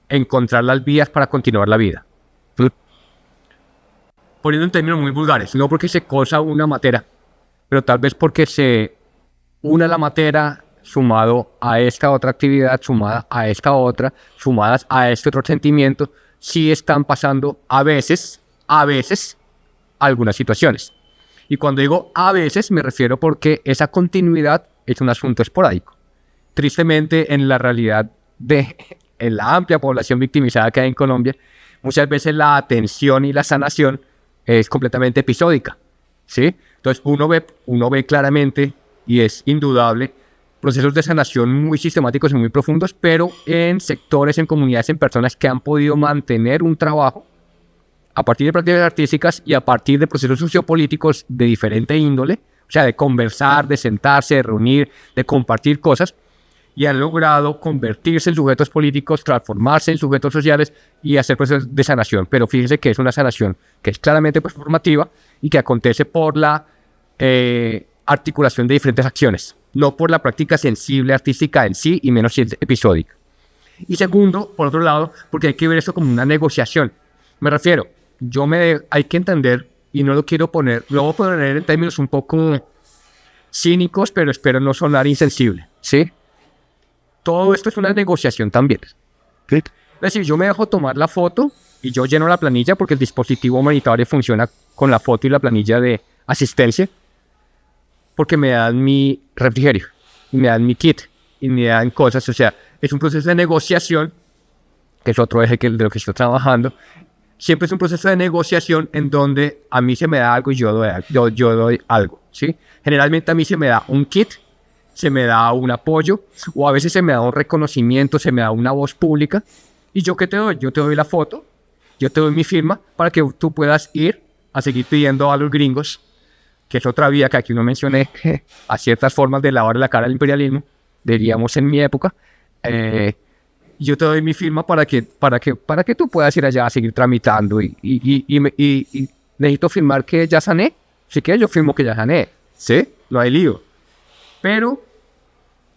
encontrar las vías para continuar la vida. Poniendo en términos muy vulgares, no porque se cosa una materia, pero tal vez porque se une la materia sumado a esta otra actividad, sumada a esta otra, sumadas a este otro sentimiento, sí están pasando a veces, algunas situaciones. Y cuando digo a veces, me refiero porque esa continuidad es un asunto esporádico. Tristemente, en la realidad en la amplia población victimizada que hay en Colombia, muchas veces la atención y la sanación es completamente episódica, ¿sí? Entonces uno ve claramente, y es indudable, procesos de sanación muy sistemáticos y muy profundos, pero en sectores, en comunidades, en personas que han podido mantener un trabajo a partir de prácticas artísticas y a partir de procesos sociopolíticos de diferente índole, o sea, de conversar, de sentarse, de reunir, de compartir cosas, y han logrado convertirse en sujetos políticos, transformarse en sujetos sociales y hacer procesos de sanación. Pero fíjense que es una sanación que es claramente performativa y que acontece por la articulación de diferentes acciones, no por la práctica sensible artística en sí y menos episódica. Y segundo, por otro lado, porque hay que ver esto como una negociación. Me refiero, hay que entender, y no lo quiero poner, lo voy a poner en términos un poco cínicos, pero espero no sonar insensible, ¿sí? Todo esto es una negociación también. ¿Sí? Es decir, yo me dejo tomar la foto y yo lleno la planilla porque el dispositivo humanitario funciona con la foto y la planilla de asistencia, porque me dan mi refrigerio, y me dan mi kit, y me dan cosas. O sea, es un proceso de negociación, que es otro eje de lo que estoy trabajando, siempre es un proceso de negociación en donde a mí se me da algo y yo doy algo, ¿sí? Generalmente a mí se me da un kit, se me da un apoyo, o a veces se me da un reconocimiento, se me da una voz pública. ¿Y yo qué te doy? Yo te doy la foto, yo te doy mi firma para que tú puedas ir a seguir pidiendo a los gringos, que es otra vía que aquí no mencioné, a ciertas formas de lavar la cara al imperialismo, diríamos en mi época. Yo te doy mi firma para que tú puedas ir allá a seguir tramitando y necesito firmar que ya sané. Si quieres yo firmo que ya sané, ¿sí? No hay lío. Pero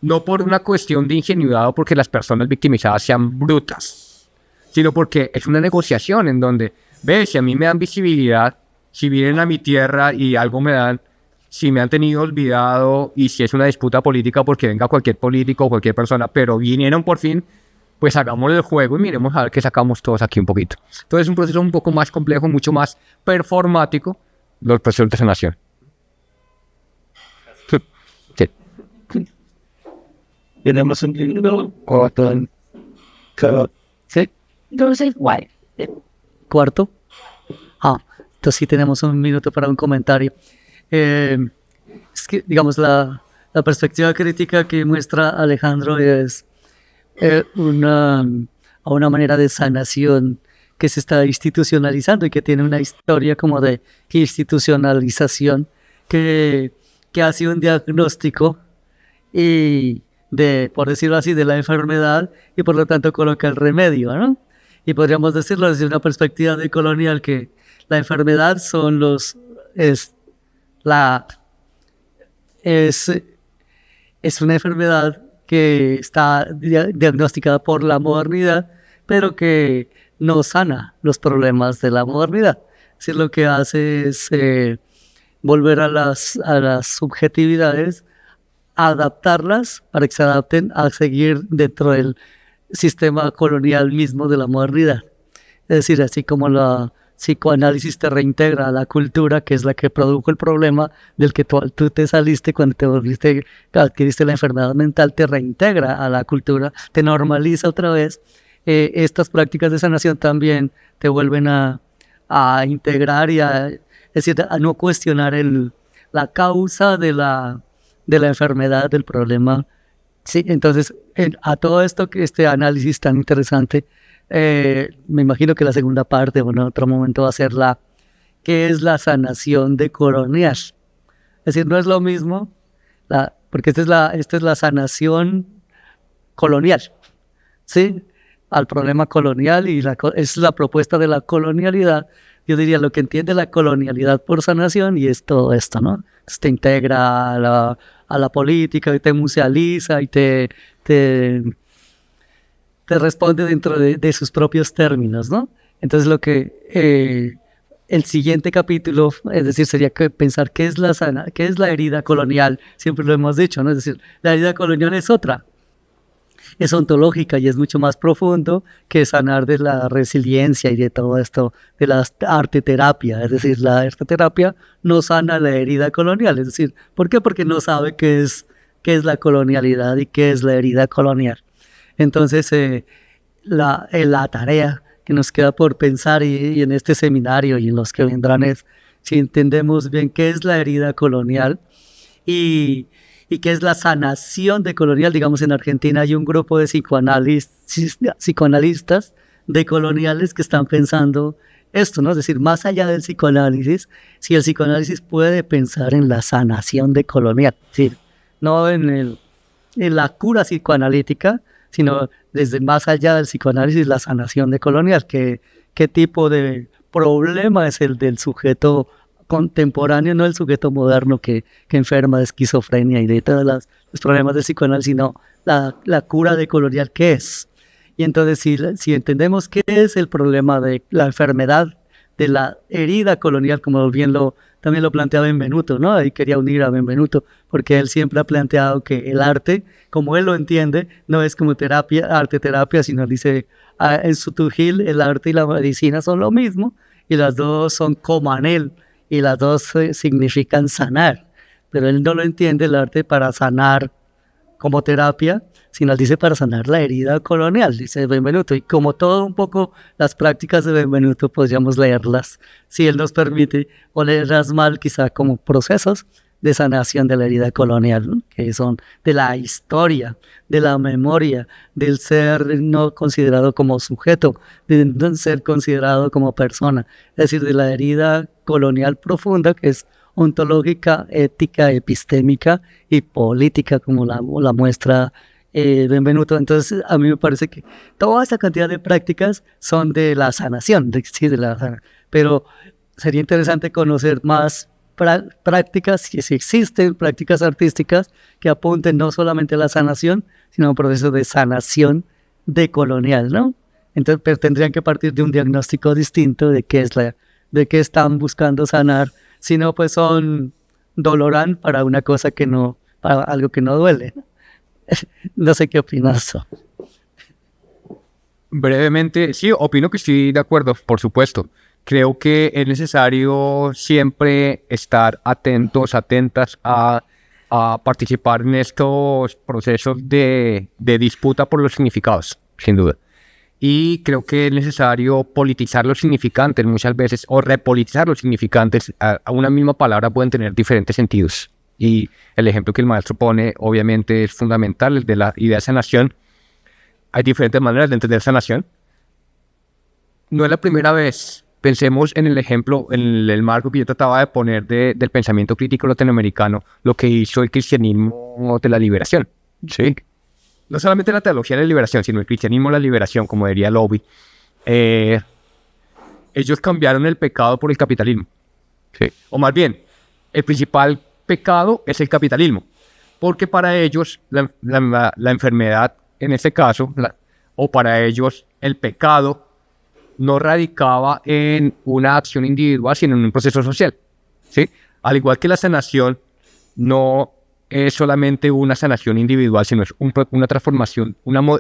no por una cuestión de ingenuidad o porque las personas victimizadas sean brutas, sino porque es una negociación en donde, ves, si a mí me dan visibilidad, si vienen a mi tierra y algo me dan, si me han tenido olvidado y si es una disputa política porque venga cualquier político o cualquier persona, pero vinieron por fin, pues hagamos el juego y miremos a ver qué sacamos todos aquí un poquito. Entonces es un proceso un poco más complejo, mucho más performático, los procesos de sanación. Sí. Tenemos un libro corto. ¿Sí? Entonces, guay. Cuarto. Entonces sí tenemos un minuto para un comentario. Es que, digamos, la perspectiva crítica que muestra Alejandro es una manera de sanación que se está institucionalizando y que tiene una historia como de institucionalización que hace un diagnóstico y por decirlo así, de la enfermedad y por lo tanto coloca el remedio, ¿no? Y podríamos decirlo desde una perspectiva decolonial que la enfermedad es una enfermedad que está diagnosticada por la modernidad, pero que no sana los problemas de la modernidad. Es decir, lo que hace es volver a las subjetividades, adaptarlas para que se adapten a seguir dentro del sistema colonial mismo de la modernidad. Es decir, así como la psicoanálisis te reintegra a la cultura, que es la que produjo el problema del que tú te saliste cuando adquiriste la enfermedad mental, te reintegra a la cultura, te normaliza otra vez. Estas prácticas de sanación también te vuelven a integrar es decir, a no cuestionar la causa de la enfermedad, del problema. Sí, entonces, a todo esto, este análisis tan interesante, me imagino que la segunda parte, o en otro momento, va a ser ¿qué es la sanación decolonial? Es decir, no es lo mismo, porque esta es la sanación colonial, ¿sí? Al problema colonial, y es la propuesta de la colonialidad. Yo diría lo que entiende la colonialidad por sanación, y es todo esto, ¿no? Entonces te integra a la política, y te musealiza, y te responde dentro de sus propios términos, ¿no? Entonces el siguiente capítulo, es decir, sería pensar qué es la herida colonial. Siempre lo hemos dicho, ¿no? Es decir, la herida colonial es otra. Es ontológica y es mucho más profundo que sanar de la resiliencia y de todo esto, de la arteterapia. Es decir, la arteterapia no sana la herida colonial. Es decir, ¿por qué? Porque no sabe qué es la colonialidad y qué es la herida colonial. Entonces, la tarea que nos queda por pensar y en este seminario y en los que vendrán es si entendemos bien qué es la herida colonial y qué es la sanación decolonial. Digamos, en Argentina hay un grupo de psicoanalistas decoloniales que están pensando esto, ¿no? Es decir, más allá del psicoanálisis, si el psicoanálisis puede pensar en la sanación decolonial, es decir, no en la cura psicoanalítica, sino desde más allá del psicoanálisis, la sanación decolonial. ¿Qué tipo de problema es el del sujeto contemporáneo, no el sujeto moderno que enferma de esquizofrenia y de todos los problemas del psicoanálisis, sino la cura decolonial? ¿Qué es? Y entonces, si entendemos qué es el problema de la enfermedad, de la herida colonial, como bien también lo planteaba Benvenuto, ¿no? Ahí quería unir a Benvenuto, porque él siempre ha planteado que el arte, como él lo entiende, no es como arte-terapia, sino dice, en Sutujil, el arte y la medicina son lo mismo, y las dos son comanel, y las dos significan sanar, pero él no lo entiende el arte para sanar como terapia, sino dice para sanar la herida colonial, dice Benvenuto. Y como todo un poco las prácticas de Benvenuto, podríamos leerlas, si él nos permite, o leerlas mal quizá como procesos de sanación de la herida colonial, ¿no? Que son de la historia, de la memoria, del ser no considerado como sujeto, de no ser considerado como persona, es decir, de la herida colonial profunda que es ontológica, ética, epistémica y política, como la muestra Benvenuto. Entonces, a mí me parece que toda esa cantidad de prácticas son de la sanación, sí, pero sería interesante conocer más prácticas, si existen prácticas artísticas que apunten no solamente a la sanación, sino a un proceso de sanación decolonial, ¿no? Entonces, pero tendrían que partir de un diagnóstico distinto de qué están buscando sanar, si no, pues son dolorán para una cosa que no, para algo que no duele. No sé qué opinas. Brevemente, sí, opino que estoy de acuerdo, por supuesto. Creo que es necesario siempre estar atentos, atentas a participar en estos procesos de disputa por los significados, sin duda. Y creo que es necesario politizar los significantes muchas veces, o repolitizar los significantes. A una misma palabra pueden tener diferentes sentidos. Y el ejemplo que el maestro pone, obviamente, es fundamental, el de la idea de sanación. Hay diferentes maneras de entender sanación. No es la primera vez. Pensemos en el ejemplo, en el marco que yo trataba de poner del pensamiento crítico latinoamericano, lo que hizo el cristianismo de la liberación. ¿Sí? No solamente la teología de la liberación, sino el cristianismo de la liberación, como diría Lobby. Ellos cambiaron el pecado por el capitalismo. ¿Sí? O más bien, el principal pecado es el capitalismo, porque para ellos la enfermedad, en este caso, o para ellos el pecado no radicaba en una acción individual, sino en un proceso social, ¿sí? Al igual que la sanación no es solamente una sanación individual, sino es una transformación,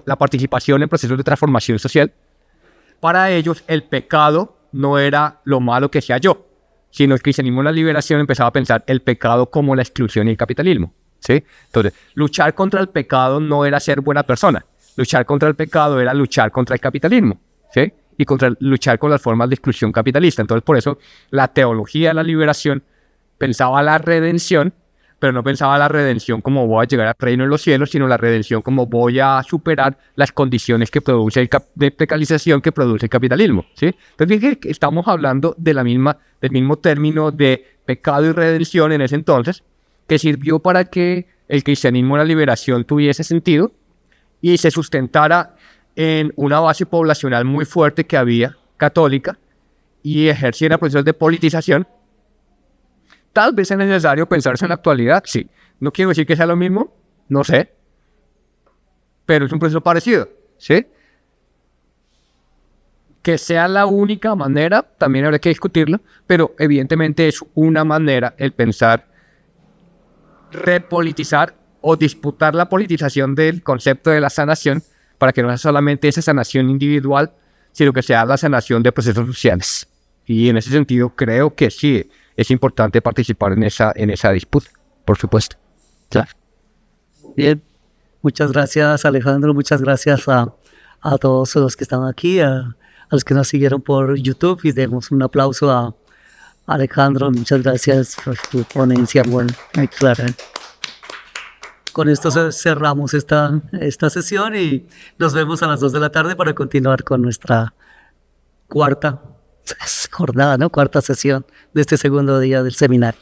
la participación en procesos de transformación social. Para ellos el pecado no era lo malo que sea yo, sino el cristianismo de la liberación empezaba a pensar el pecado como la exclusión y el capitalismo, ¿sí? Entonces, luchar contra el pecado no era ser buena persona, luchar contra el pecado era luchar contra el capitalismo, ¿sí? Y luchar con las formas de exclusión capitalista. Entonces, por eso, la teología de la liberación pensaba la redención, pero no pensaba la redención como voy a llegar al reino de los cielos, sino la redención como voy a superar las condiciones que produce de precarización que produce el capitalismo, ¿sí? Entonces, fíjense que estamos hablando del mismo término de pecado y redención en ese entonces, que sirvió para que el cristianismo de la liberación tuviese sentido y se sustentara en una base poblacional muy fuerte que había, católica, y ejerciera procesos de politización. Tal vez es necesario pensarse en la actualidad, sí. No quiero decir que sea lo mismo, no sé, pero es un proceso parecido, ¿sí? Que sea la única manera, también habrá que discutirlo, pero evidentemente es una manera el pensar, repolitizar o disputar la politización del concepto de la sanación, para que no sea solamente esa sanación individual, sino que sea la sanación de procesos sociales. Y en ese sentido creo que sí, es importante participar en esa disputa, por supuesto. Claro. Bien, muchas gracias Alejandro, muchas gracias a todos los que están aquí, a los que nos siguieron por YouTube, y demos un aplauso a Alejandro, muchas gracias por tu ponencia, bueno, muy clara. Con esto cerramos esta sesión y nos vemos a las 2 de la tarde para continuar con nuestra cuarta jornada, ¿no? Cuarta sesión de este segundo día del seminario.